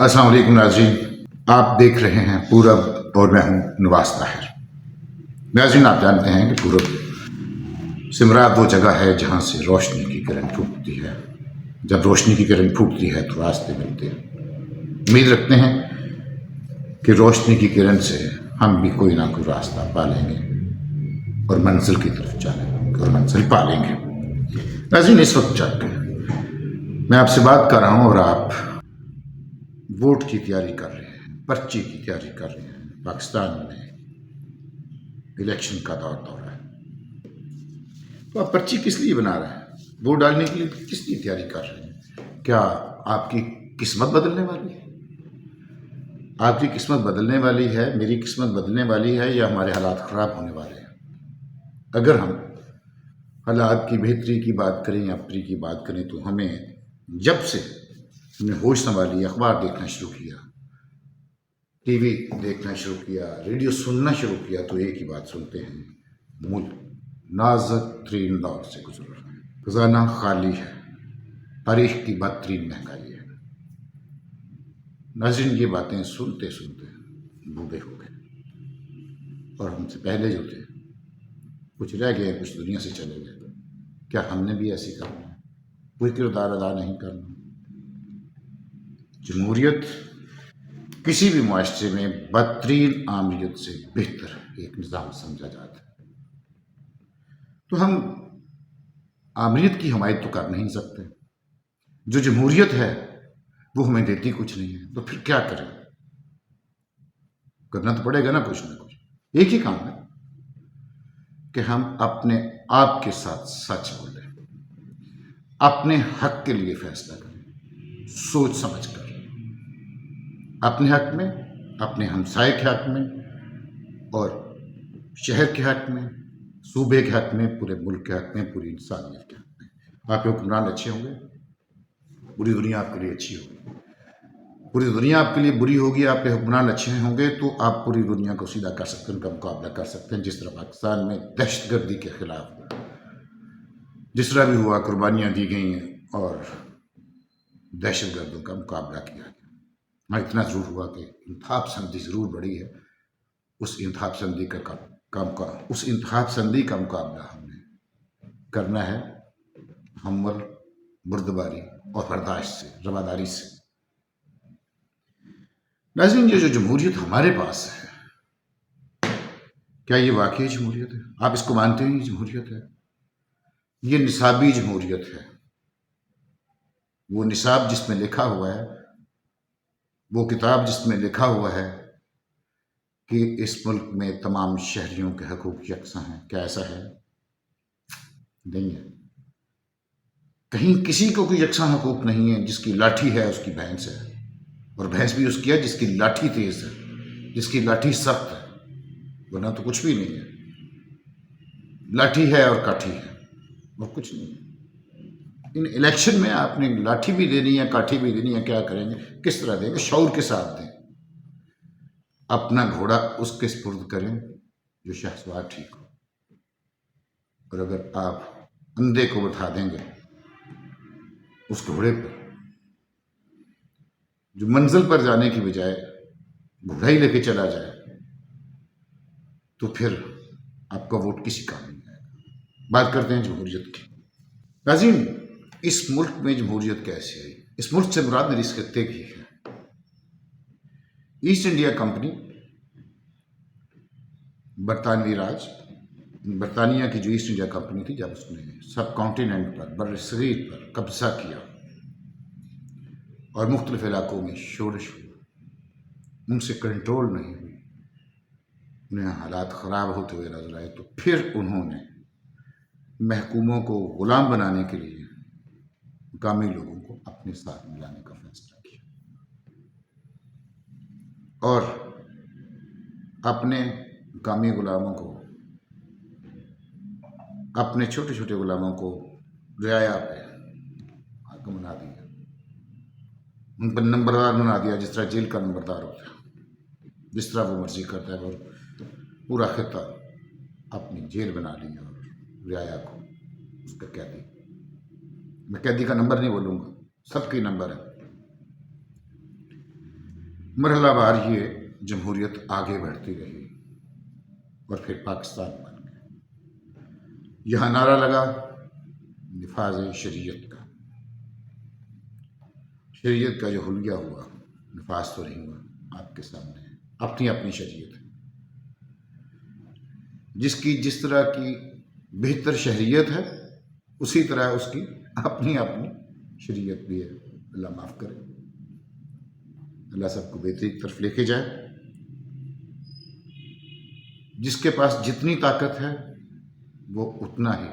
السلام علیکم ناظرین، آپ دیکھ رہے ہیں پورب اور میں ہوں نواز طاہر۔ ناظرین، آپ جانتے ہیں کہ پورب سمرات وہ جگہ ہے جہاں سے روشنی کی کرن پھوٹتی ہے۔ جب روشنی کی کرن پھوٹتی ہے تو راستے ملتے ہیں۔ امید رکھتے ہیں کہ روشنی کی کرن سے ہم بھی کوئی نہ کوئی راستہ پا لیں گے اور منزل کی طرف چلیں گے اور منزل پا لیں گے۔ ناظرین، اس وقت جا کے میں آپ سے بات کر رہا ہوں اور آپ ووٹ کی تیاری کر رہے ہیں، پرچی کی تیاری کر رہے ہیں۔ پاکستان میں الیکشن کا دور ہے، تو آپ پرچی کس لیے بنا رہے ہیں؟ ووٹ ڈالنے کے لیے کس لیے تیاری کر رہے ہیں؟ کیا آپ کی قسمت بدلنے والی ہے؟ آپ کی قسمت بدلنے والی ہے، میری قسمت بدلنے والی ہے، یا ہمارے حالات خراب ہونے والے ہیں؟ اگر ہم حالات کی بہتری کی بات کریں یا بری کی بات کریں تو ہمیں جب سے ہم نے ہوش سنبھالی، اخبار دیکھنا شروع کیا، ٹی وی دیکھنا شروع کیا، ریڈیو سننا شروع کیا، تو ایک ہی بات سنتے ہیں: ملک نازک ترین دور سے گزر رہا ہے، خزانہ خالی ہے، تاریخ کی بدترین مہنگائی ہے۔ ناظرین، یہ باتیں سنتے سنتے بوڑھے ہو گئے، اور ہم سے پہلے جو تھے کچھ رہ گئے، کچھ دنیا سے چلے گئے۔ کیا ہم نے بھی ایسی کرنا ہے؟ کوئی کردار ادا نہیں کرنا؟ جمہوریت کسی بھی معاشرے میں بدترین آمریت سے بہتر ایک نظام سمجھا جاتا ہے، تو ہم آمریت کی حمایت تو کر نہیں سکتے۔ جو جمہوریت ہے وہ ہمیں دیتی کچھ نہیں ہے، تو پھر کیا کریں؟ کرنا تو پڑے گا نا کچھ نہ کچھ۔ ایک ہی کام ہے کہ ہم اپنے آپ کے ساتھ سچ بولیں، اپنے حق کے لیے فیصلہ کریں، سوچ سمجھ کر، اپنے حق میں، اپنے ہمسائے کے حق میں، اور شہر کے حق میں، صوبے کے حق میں، پورے ملک کے حق میں، پوری انسانیت کے حق میں۔ آپ کے حکمران اچھے ہوں گے، پوری دنیا آپ کے لیے اچھی ہوگی۔ پوری دنیا آپ کے لیے بری ہوگی، آپ کے حکمران اچھے ہوں گے تو آپ پوری دنیا کو سیدھا کر سکتے ہیں، ان کا مقابلہ کر سکتے ہیں۔ جس طرح پاکستان میں دہشت گردی کے خلاف جس طرح بھی ہوا، قربانیاں دی گئی ہیں اور دہشت گردوں کا مقابلہ کیا گیا۔ ہاں، اتنا ضرور ہوا کہ انتخاب پسندی ضرور بڑھی ہے۔ اس انتخاب پسندی کا مقابلہ ہم نے کرنا ہے حمل، بردباری اور برداشت سے، رواداری سے۔ ناظرین، یہ جو جمہوریت ہمارے پاس ہے، کیا یہ واقعی جمہوریت ہے؟ آپ اس کو مانتے ہیں یہ جمہوریت ہے؟ یہ نصابی جمہوریت ہے۔ وہ نصاب جس میں لکھا ہوا ہے، وہ کتاب جس میں لکھا ہوا ہے کہ اس ملک میں تمام شہریوں کے حقوق یکساں ہیں، کیا ایسا ہے؟ نہیں ہے۔ کہیں کسی کو کوئی یکساں حقوق نہیں ہے۔ جس کی لاٹھی ہے اس کی بھینس ہے، اور بھینس بھی اس کی ہے جس کی لاٹھی تیز ہے، جس کی لاٹھی سخت ہے، ورنہ تو کچھ بھی نہیں ہے۔ لاٹھی ہے اور کاٹھی ہے، اور کچھ نہیں ہے۔ ان الیکشن میں آپ نے لاٹھی بھی دینی ہے، کاٹھی بھی دینی ہے، کیا کریں گے؟ کس طرح دیں گے؟ شعور کے ساتھ دیں۔ اپنا گھوڑا اس کے سپرد کریں جو شہسوار ٹھیک ہو، اور اگر آپ اندھے کو بٹھا دیں گے اس گھوڑے پر جو منزل پر جانے کی بجائے گھوڑا ہی لے کے چلا جائے، تو پھر آپ کا ووٹ کسی کام نہیں آئے گا۔ بات کرتے ہیں جمہوریت کی۔ ناظرین، اس ملک میں جمہوریت کیسے آئی؟ اس ملک سے مراد میری اس خطے کی ہے۔ ایسٹ انڈیا کمپنی، برطانوی راج، برطانیہ کی جو ایسٹ انڈیا کمپنی تھی، جب اس نے سب کانٹیننٹ پر، بر صغیر پر قبضہ کیا اور مختلف علاقوں میں شورش ہوا، ان سے کنٹرول نہیں ہوئی، انہیں حالات خراب ہوتے ہوئے نظر آئے، تو پھر انہوں نے محکوموں کو غلام بنانے کے لیے مقامی لوگوں کو اپنے ساتھ ملانے کا فیصلہ کیا، اور اپنے مقامی غلاموں کو، اپنے چھوٹے چھوٹے غلاموں کو رعایا پہ حاکم بنا دیا، ان پر نمبردار بنا دیا، جس طرح جیل کا نمبردار ہوتا ہے، جس طرح وہ مرضی کرتا ہے، اور پورا خطہ اپنی جیل بنا لی اور رعایا کو اس کا قیدی۔ میں قیدی کا نمبر نہیں بولوں گا، سب کے نمبر ہے۔ مرحلہ وار یہ جمہوریت آگے بڑھتی رہی اور پھر پاکستان بن گیا۔ یہاں نعرہ لگا نفاذ شریعت کا۔ شریعت کا جو حلیہ ہوا نفاذ تو نہیں ہوا، آپ کے سامنے ہے، اپنی اپنی شریعت ہے، جس کی جس طرح کی بہتر شہریت ہے اسی طرح اس کی اپنی اپنی شریعت بھی ہے۔ اللہ معاف کرے، اللہ سب کو بہتری کی طرف لے کے جائے۔ جس کے پاس جتنی طاقت ہے وہ اتنا ہی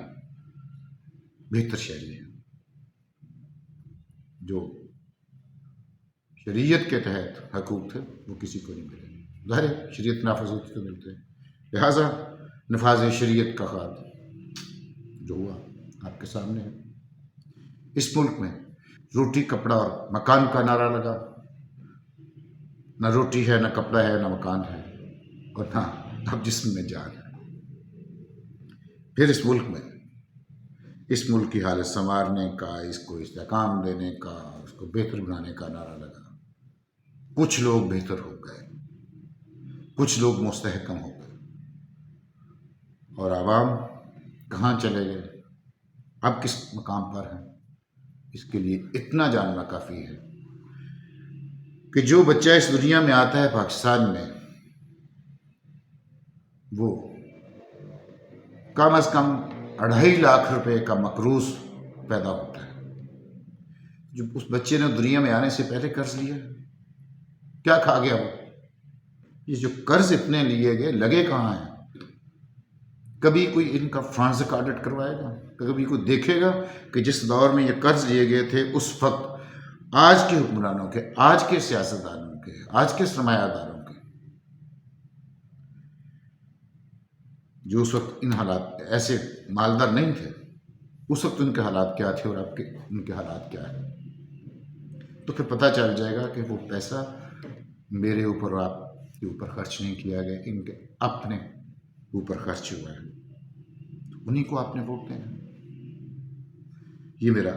بہتر شہری ہے۔ جو شریعت کے تحت حقوق تھے وہ کسی کو نہیں ملے، ظاہر ہے شریعت نافذ ہوتی تو ملتے ہیں۔ لہٰذا نفاذ شریعت کا خواب جو ہوا آپ کے سامنے ہے۔ اس ملک میں روٹی کپڑا اور مکان کا نعرہ لگا، نہ روٹی ہے، نہ کپڑا ہے، نہ مکان ہے، اور نہ اب جسم میں جان ہے۔ پھر اس ملک کی حالت سنوارنے کا، اس کو استحکام دینے کا، اس کو بہتر بنانے کا نعرہ لگا۔ کچھ لوگ بہتر ہو گئے، کچھ لوگ مستحکم ہو گئے، اور عوام کہاں چلے گئے، اب کس مقام پر ہیں، اس کے لیے اتنا جاننا کافی ہے کہ جو بچہ اس دنیا میں آتا ہے پاکستان میں، وہ کم از کم 2.5 لاکھ روپے کا مقروض پیدا ہوتا ہے۔ جو اس بچے نے دنیا میں آنے سے پہلے قرض لیا، کیا کھا گیا وہ؟ یہ جو قرض اتنے لیے گئے لگے کہاں ہیں؟ کبھی کوئی ان کا فرانزک آڈٹ کروائے گا؟ کبھی کوئی دیکھے گا کہ جس دور میں یہ قرض لیے گئے تھے اس وقت آج کے حکمرانوں کے، آج کے سیاستدانوں کے، آج کے سرمایہ داروں کے، جو اس وقت ان حالات ایسے مالدار نہیں تھے، اس وقت ان کے حالات کیا تھے اور اب کے ان کے حالات کیا ہیں؟ تو پھر پتہ چل جائے گا کہ وہ پیسہ میرے اوپر اور آپ کے اوپر خرچ نہیں کیا گیا، ان کے اپنے اوپر خرچ ہوا ہے، انہیں کو آپ نے ووٹ دینا۔ یہ میرا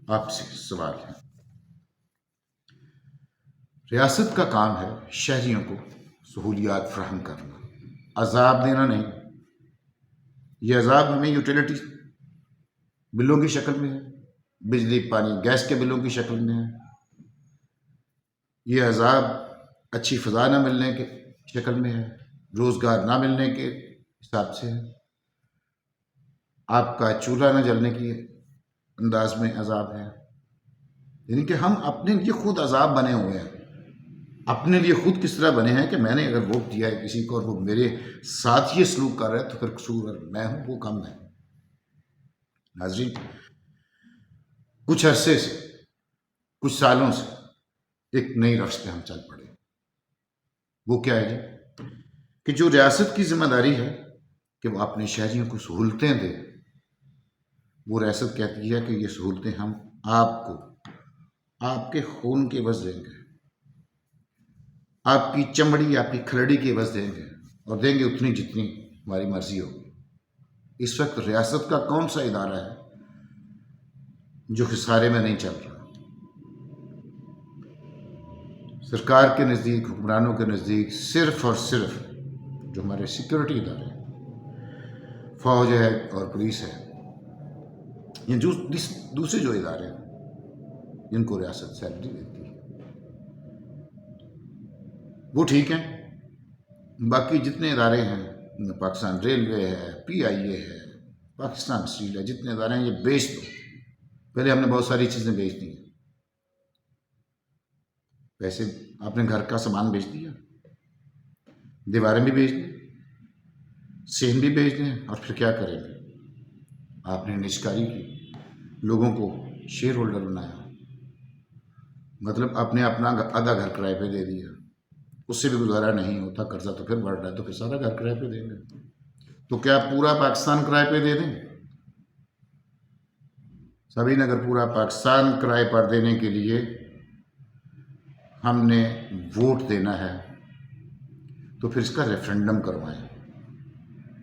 آپ سے سوال ہے۔ ریاست کا کام ہے شہریوں کو سہولیات فراہم کرنا، عذاب دینا نہیں۔ یہ عذاب ہمیں یوٹیلیٹی بلوں کی شکل میں ہے، بجلی پانی گیس کے بلوں کی شکل میں ہے۔ یہ عذاب اچھی فضا نہ ملنے کے شکل میں ہے، روزگار نہ ملنے کے حساب سے ہے، آپ کا چولہا نہ جلنے کی انداز میں عذاب ہے۔ یعنی کہ ہم اپنے لیے خود عذاب بنے ہوئے ہیں۔ اپنے لیے خود کس طرح بنے ہیں کہ میں نے اگر ووٹ دیا ہے کسی کو اور وہ میرے ساتھ یہ سلوک کر رہا ہے تو پھر قصور میں ہوں، وہ کم ہے۔ ناظرین، کچھ عرصے سے، کچھ سالوں سے ایک نئی رفس پہ ہم چل پڑے۔ وہ کیا ہے جی؟ کہ جو ریاست کی ذمہ داری ہے کہ وہ اپنے شہریوں کو سہولتیں دے، وہ ریاست کہتی ہے کہ یہ سہولتیں ہم آپ کو آپ کے خون کے عوض دیں گے، آپ کی چمڑی، آپ کی کھلڑی کے عوض دیں گے، اور دیں گے اتنی جتنی ہماری مرضی ہوگی۔ اس وقت ریاست کا کون سا ادارہ ہے جو خسارے میں نہیں چل رہا؟ سرکار کے نزدیک، حکمرانوں کے نزدیک صرف اور صرف جو ہمارے سیکورٹی ادارے ہیں، فوج ہے اور پولیس ہے، یا دوسرے جو ادارے ہیں جن کو ریاست سیلری دیتی ہے، وہ ٹھیک ہیں۔ باقی جتنے ادارے ہیں، پاکستان ریلوے ہے، پی آئی اے ہے، پاکستان اسٹیل ہے، جتنے ادارے ہیں یہ بیچ دو۔ پہلے ہم نے بہت ساری چیزیں بیچ دی ہیں، پیسے آپ نے گھر کا سامان بیچ دیا، دیواریں بھی بیچ دیں، صحن بھی بیچ دیں، اور پھر کیا کریں گے؟ آپ نے نجکاری کی، لوگوں کو شیئر ہولڈر بنایا، مطلب آپ نے اپنا آدھا گھر کرائے پہ دے دیا، اس سے بھی گزارا نہیں ہوتا، قرضہ تو پھر بڑھ رہا ہے، تو پھر سارا گھر کرائے پہ دیں گے۔ تو کیا پورا پاکستان کرائے پہ دے دیں؟ سبھی نے اگر پورا پاکستان کرائے پر دینے کے لیے ہم نے ووٹ دینا ہے تو پھر اس کا ریفرنڈم کروائیں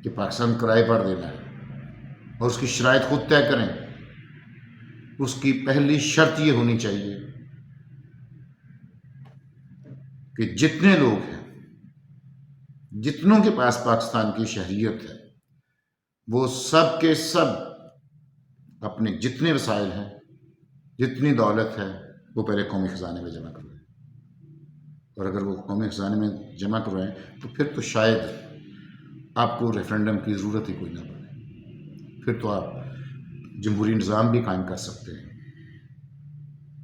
کہ پاکستان کرائے پر دینا ہے، اور اس کی شرائط خود طے کریں۔ اس کی پہلی شرط یہ ہونی چاہیے کہ جتنے لوگ ہیں، جتنوں کے پاس پاکستان کی شہریت ہے، وہ سب کے سب اپنے جتنے وسائل ہیں، جتنی دولت ہے، وہ پہلے قومی خزانے میں جمع کروائیں. اور اگر وہ قومی خزانے میں جمع کروائیں تو پھر تو شاید آپ کو ریفرینڈم کی ضرورت ہی کوئی نہ پڑے. پھر تو آپ جمہوری نظام بھی قائم کر سکتے ہیں.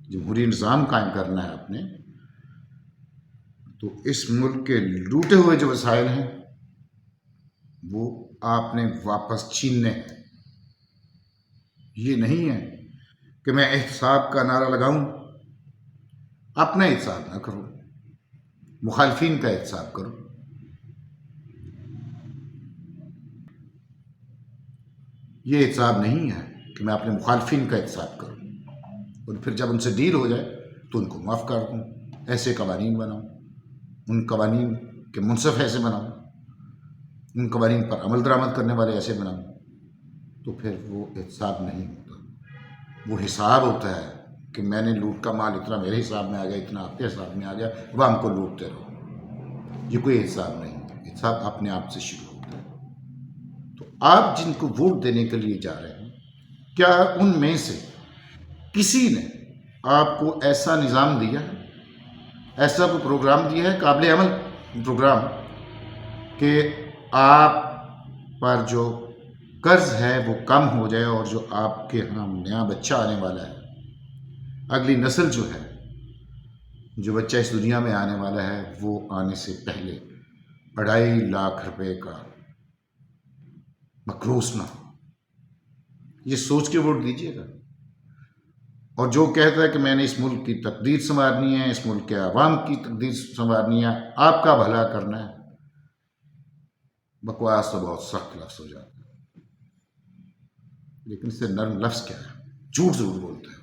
جمہوری نظام قائم کرنا ہے آپ نے تو اس ملک کے لوٹے ہوئے جو وسائل ہیں وہ آپ نے واپس چھیننے ہیں. یہ نہیں ہے کہ میں احتساب کا نعرہ لگاؤں. اپنا احتساب نہ کرو، مخالفین کا احتساب کرو. یہ احتساب نہیں ہے کہ میں اپنے مخالفین کا احتساب کروں اور پھر جب ان سے ڈیل ہو جائے تو ان کو معاف کر دوں. ایسے قوانین بناؤں، ان قوانین کے منصف ایسے بناؤں، ان قوانین پر عمل درآمد کرنے والے ایسے بناؤں. تو پھر وہ احتساب نہیں ہوتا، وہ حساب ہوتا ہے کہ میں نے لوٹ کا مال اتنا میرے حساب میں آ گیا، اتنا آپ کے حساب میں آ گیا، عوام کو لوٹتے رہو. یہ کوئی احتساب نہیں ہے. احتساب اپنے آپ سے شروع ہوتا ہے. تو آپ جن کو ووٹ دینے کے لیے جا رہے ہیں، کیا ان میں سے کسی نے آپ کو ایسا نظام دیا ہے، ایسا کوئی پروگرام دیا ہے، قابل عمل پروگرام، کہ آپ پر جو قرض ہے وہ کم ہو جائے اور جو آپ کے ہاں نیا بچہ آنے والا ہے، اگلی نسل جو ہے، جو بچہ اس دنیا میں آنے والا ہے، وہ آنے سے پہلے 2.5 لاکھ روپے کا مقروض نہ ہو؟ یہ سوچ کے ووٹ دیجیے گا. اور جو کہتا ہے کہ میں نے اس ملک کی تقدیر سنوارنی ہے، اس ملک کے عوام کی تقدیر سنوارنی ہے، آپ کا بھلا کرنا ہے، بکواس تو بہت سخت لفظ ہو جاتا ہے. لیکن اس سے نرم لفظ کیا ہے؟ جھوٹ ضرور بولتا ہے.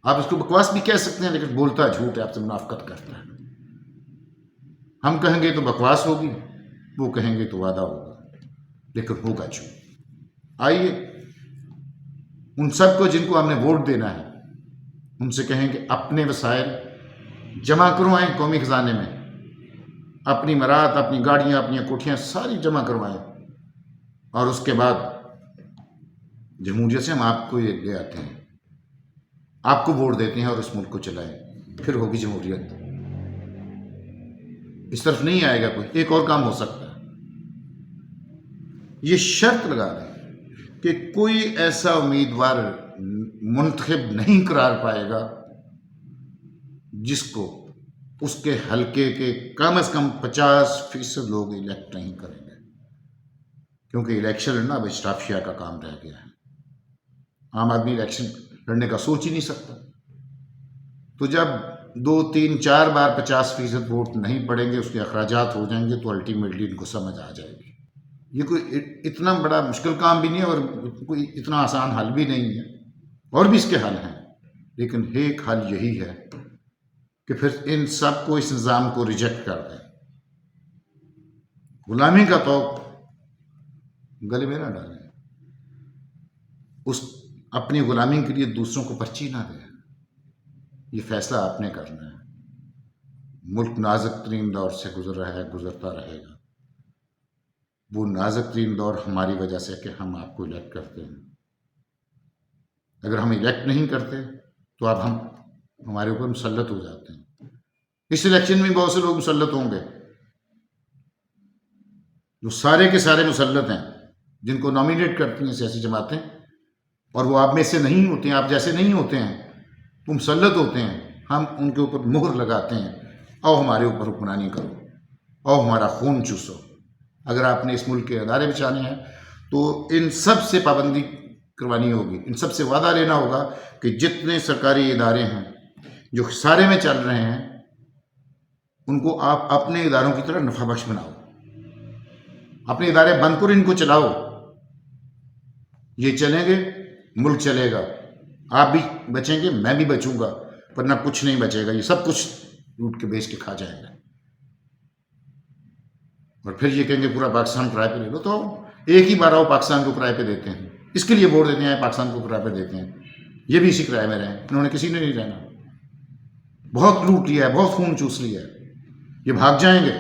آپ اس کو بکواس بھی کہہ سکتے ہیں، لیکن بولتا جھوٹ ہے، آپ سے منافقت کرتا ہے. ہم کہیں گے تو بکواس ہوگی، وہ کہیں گے تو وعدہ ہوگا، لیکن ہوگا جھوٹ. آئیے ان سب کو جن کو ہم نے ووٹ دینا ہے، ان سے کہیں کہ اپنے وسائل جمع کروائیں قومی خزانے میں. اپنی مراد، اپنی گاڑیاں، اپنی کوٹھیاں ساری جمع کروائیں. اور اس کے بعد جمہوریت سے ہم آپ کو یہ لے آتے ہیں، آپ کو ووٹ دیتے ہیں اور اس ملک کو چلائیں. پھر ہوگی جمہوریت. اس طرف نہیں آئے گا کوئی. ایک اور کام ہو سکتا ہے، یہ شرط لگا دیں کہ کوئی ایسا امیدوار منتخب نہیں قرار پائے گا جس کو اس کے حلقے کے کم از کم 50% لوگ الیکٹ نہیں کریں گے. کیونکہ الیکشن لڑنا اب اشرافیہ کا کام رہ گیا ہے. عام آدمی الیکشن لڑنے کا سوچ ہی نہیں سکتا. تو جب 2 3 4 بار 50% ووٹ نہیں پڑیں گے، اس کے اخراجات ہو جائیں گے، تو الٹیمیٹلی ان کو سمجھ آ جائے گی. یہ کوئی اتنا بڑا مشکل کام بھی نہیں ہے اور کوئی اتنا آسان حل بھی نہیں ہے. اور بھی اس کے حل ہیں، لیکن ایک حل یہی ہے کہ پھر ان سب کو، اس نظام کو ریجیکٹ کر دیں. غلامی کا توق گلے میں نہ ڈالیں. اپنی غلامی کے لیے دوسروں کو پرچی نہ دیں. یہ فیصلہ آپ نے کرنا ہے. ملک نازک ترین دور سے گزر رہا ہے، گزرتا رہے گا. وہ نازک ترین دور ہماری وجہ سے کہ ہم آپ کو الیکٹ کرتے ہیں. اگر ہم الیکٹ نہیں کرتے تو اب ہم ہمارے اوپر مسلط ہو جاتے ہیں. اس الیکشن میں بہت سے لوگ مسلط ہوں گے، جو سارے کے سارے مسلط ہیں، جن کو نامینیٹ کرتی ہیں سیاسی جماعتیں، اور وہ آپ میں سے نہیں ہوتے ہیں، آپ جیسے نہیں ہوتے ہیں، وہ مسلط ہوتے ہیں. ہم ان کے اوپر مہر لگاتے ہیں، آؤ ہمارے اوپر حکمرانی کرو، آؤ ہمارا خون چوسو. اگر آپ نے اس ملک کے ادارے بچانے ہیں تو ان سب سے پابندی کروانی ہوگی. ان سب سے وعدہ لینا ہوگا کہ جتنے سرکاری ادارے ہیں جو خسارے میں چل رہے ہیں، ان کو آپ اپنے اداروں کی طرح نفع بخش بناؤ. اپنے ادارے بند کر ان کو چلاؤ. یہ چلیں گے، ملک چلے گا. آپ بھی بچیں گے، میں بھی بچوں گا، ورنہ کچھ نہیں بچے گا. یہ سب کچھ لوٹ کے بیچ کے کھا جائیں گے. اور پھر یہ کہیں گے پورا پاکستان کرائے پہ لے لو. تو ایک ہی بار آؤ، پاکستان کو کرائے پہ دیتے ہیں. اس کے لیے ووٹ دیتے ہیں، پاکستان کو کرائے پہ دیتے ہیں. یہ بھی اسی کرائے میں رہیں. انہوں نے کسی نے نہیں رہنا. بہت لوٹ لیا ہے، بہت خون چوس لیا ہے. یہ بھاگ جائیں گے.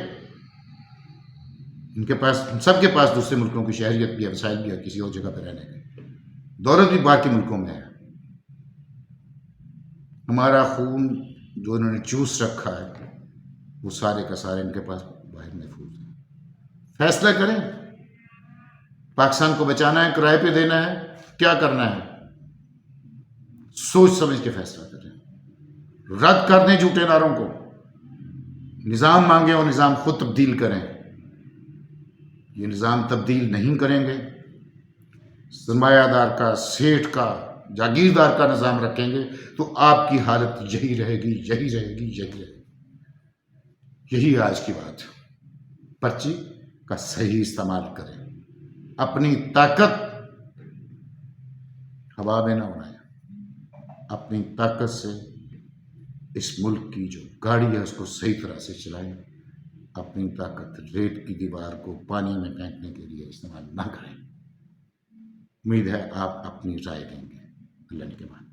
ان کے پاس، سب کے پاس دوسرے ملکوں کی شہریت بھی ہے، وسائل بھی ہے کسی اور جگہ پہ رہنے کے، دولت بھی باقی ملکوں میں ہے. ہمارا خون جو انہوں نے چوس رکھا ہے وہ سارے کا سارے ان کے پاس باہر محفوظ ہے. فیصلہ کریں، پاکستان کو بچانا ہے، کرائے پہ دینا ہے، کیا کرنا ہے، سوچ سمجھ کے فیصلہ کریں. رد کر دیں جھوٹے نعروں کو، نظام مانگیں اور نظام خود تبدیل کریں. یہ نظام تبدیل نہیں کریں گے، سرمایہ دار کا، سیٹھ کا، جاگیردار کا نظام رکھیں گے تو آپ کی حالت یہی رہے گی، یہی رہے گی، یہی رہے گی. یہی آج کی بات. پرچی کا صحیح استعمال کریں، اپنی طاقت ہوا میں نہ اڑائیں، اپنی طاقت سے اس ملک کی جو گاڑی ہے اس کو صحیح طرح سے چلائیں. اپنی طاقت ریت کی دیوار کو پانی میں پھینکنے کے لیے استعمال نہ کریں. امید ہے آپ اپنی رائے دیں گے. اللہ نے کے بعد